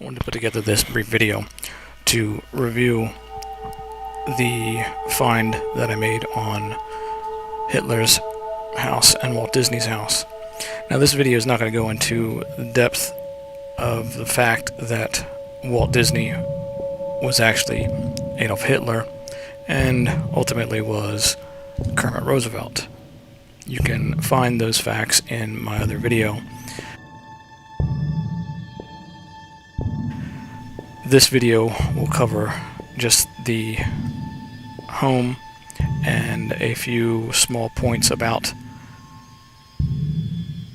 I wanted to put together this brief video to review the find that I made on Hitler's house and Walt Disney's house. Now, this video is not going to go into the depth of the fact that Walt Disney was actually Adolf Hitler and ultimately was Kermit Roosevelt. You can find those facts in my other video. This video will cover just the home and a few small points about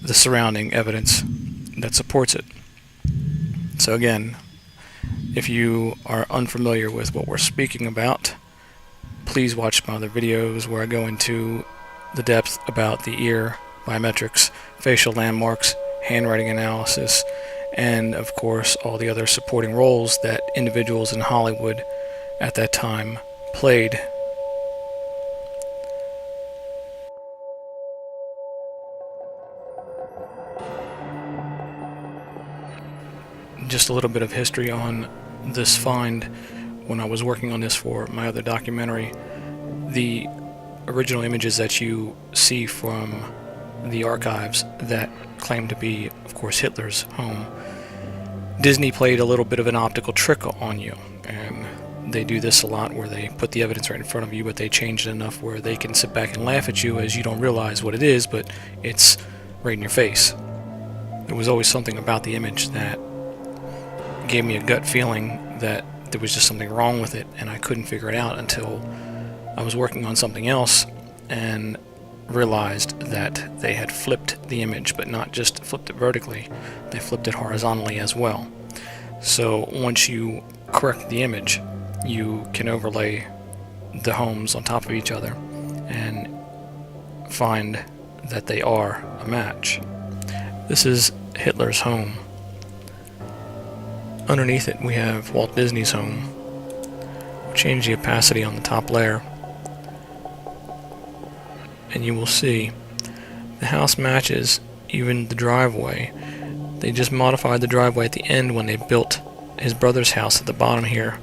the surrounding evidence that supports it. So again, if you are unfamiliar with what we're speaking about, please watch my other videos where I go into the depth about the ear, biometrics, facial landmarks, handwriting analysis, and of course all the other supporting roles that individuals in Hollywood at that time played. Just a little bit of history on this find. When I was working on this for my other documentary, the original images that you see from the archives that claim to be, of course, Hitler's home, Disney played a little bit of an optical trick on you, and they do this a lot where they put the evidence right in front of you, but they change it enough where they can sit back and laugh at you as you don't realize what it is, but it's right in your face. There was always something about the image that gave me a gut feeling that there was just something wrong with it, and I couldn't figure it out until I was working on something else and realized that they had flipped the image, but not just flipped it vertically, they flipped it horizontally as well. So once you correct the image, you can overlay the homes on top of each other and find that they are a match. This is Hitler's home. Underneath it we have Walt Disney's home. We'll change the opacity on the top layer, and you will see the house matches even the driveway. They just modified the driveway at the end when they built his brother's house at the bottom here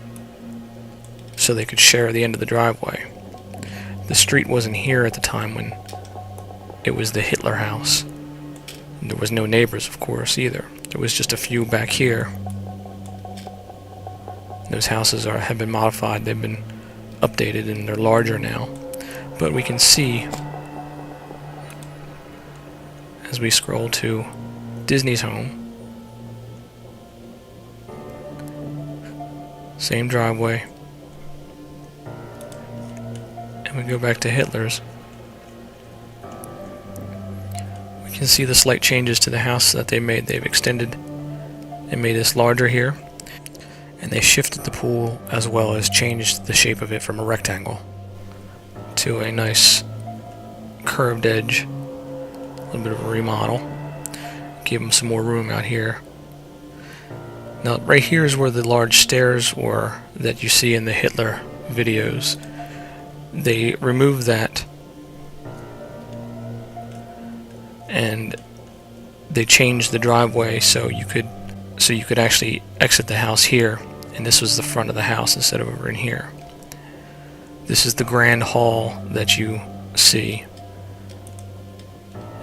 so they could share the end of the driveway. The street wasn't here at the time when it was the Hitler house. There was no neighbors, of course, either. There was just a few back here. Those houses have been modified, they've been updated, and they're larger now. But we can see, as we scroll to Disney's home, same driveway, and we go back to Hitler's. We can see the slight changes to the house that they made. They've extended and made this larger here, and they shifted the pool as well as changed the shape of it from a rectangle to a nice curved edge. A little bit of a remodel. Give them some more room out here. Now right here is where the large stairs were that you see in the Hitler videos. They removed that and they changed the driveway so you could actually exit the house here, and this was the front of the house instead of over in here. This is the grand hall that you see,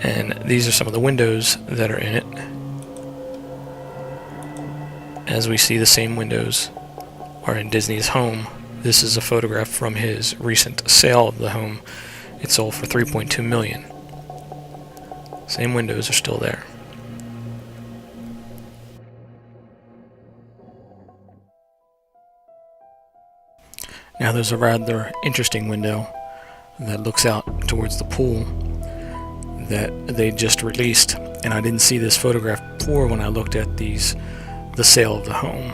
and these are some of the windows that are in it. As we see, the same windows are in Disney's home. This is a photograph from his recent sale of the home. It sold for $3.2 million. Same windows are still there. Now there's a rather interesting window that looks out towards the pool that they just released, and I didn't see this photograph before when I looked at the sale of the home.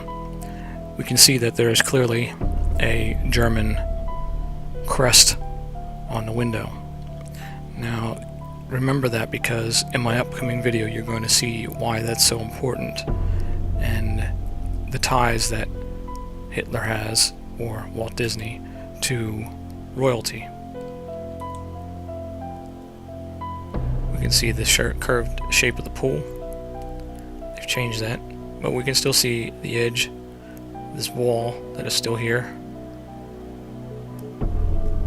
We can see that there is clearly a German crest on the window. Now remember that, because in my upcoming video you're going to see why that's so important and the ties that Hitler has, or Walt Disney, to royalty. We can see the curved shape of the pool. They've changed that. but we can still see the edge, this wall that is still here.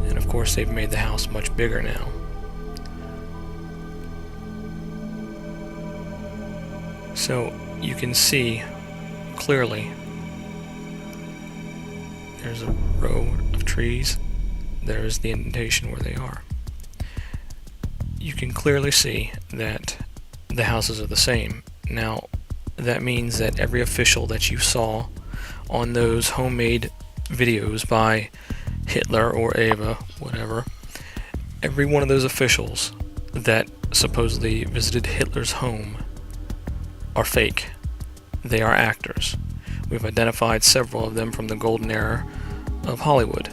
And of course they've made the house much bigger now. So you can see clearly there's a row of trees. There's the indentation where they are. You can clearly see that the houses are the same. Now, that means that every official that you saw on those homemade videos by Hitler or Eva, whatever, every one of those officials that supposedly visited Hitler's home are fake. They are actors. We've identified several of them from the golden era of Hollywood.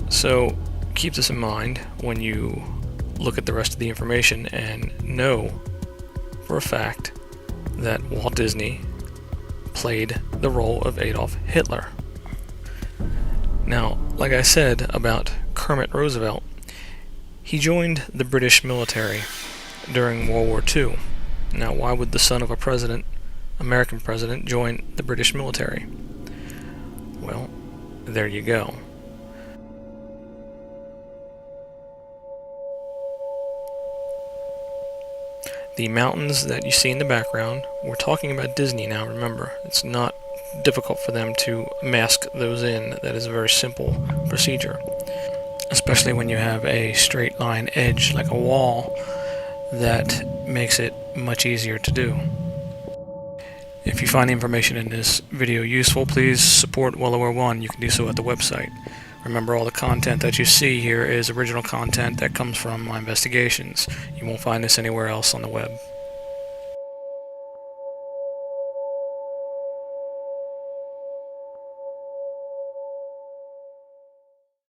So keep this in mind when you look at the rest of the information, and know for a fact that Walt Disney played the role of Adolf Hitler. Now, like I said about Kermit Roosevelt, he joined the British military during World War II. Now, why would the son of a president, American president, join the British military? Well, there you go. The mountains that you see in the background, we're talking about Disney now, remember. It's not difficult for them to mask those in. That is a very simple procedure. Especially when you have a straight line edge like a wall, that makes it much easier to do. If you find the information in this video useful, please support Wellaware One. You can do so at the website. Remember, all the content that you see here is original content that comes from my investigations. You won't find this anywhere else on the web.